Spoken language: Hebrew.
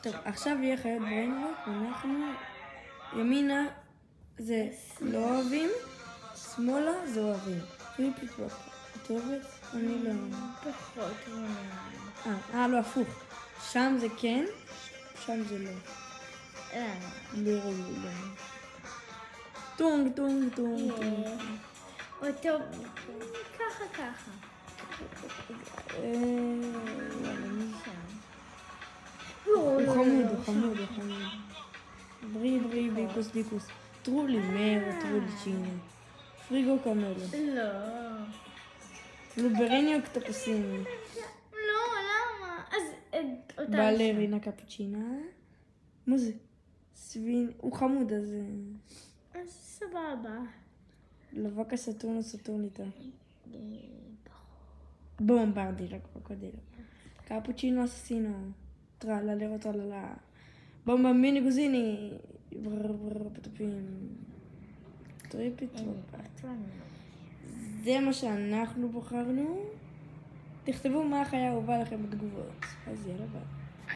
טוב, עכשיו יהיה חיות בריינרוט, ואנחנו... ימינה זה לא אוהבים, שמאלה זה אוהבים. טריפ-טופ. את אוהבת? אני לא... פחות. לא, הפוך. שם זה כן, שם זה לא. לא. טונג, טונג, טונג, טונג. אותו, ככה. הוא חמוד. ברי, דיקוס. טרולי מר, טרולי צ'ינה. פריגו קמלו. לא. לוברניו קטפסים. לא, למה? אז אותה... בלרינה קפוצ'ינה. מה זה? סווין, הוא חמוד אז... אז סבבה. לווקה סטורניטה. בומברדירה קרוקודילה. קפוצ'ינו אססינו. טרללה. בומבה מיני גוזיני. פטופים. טריפ-טופ. זה מה שאנחנו בחרנו. תכתבו מה החיה האהובה לכם בתגובות. אז יאללה ביי.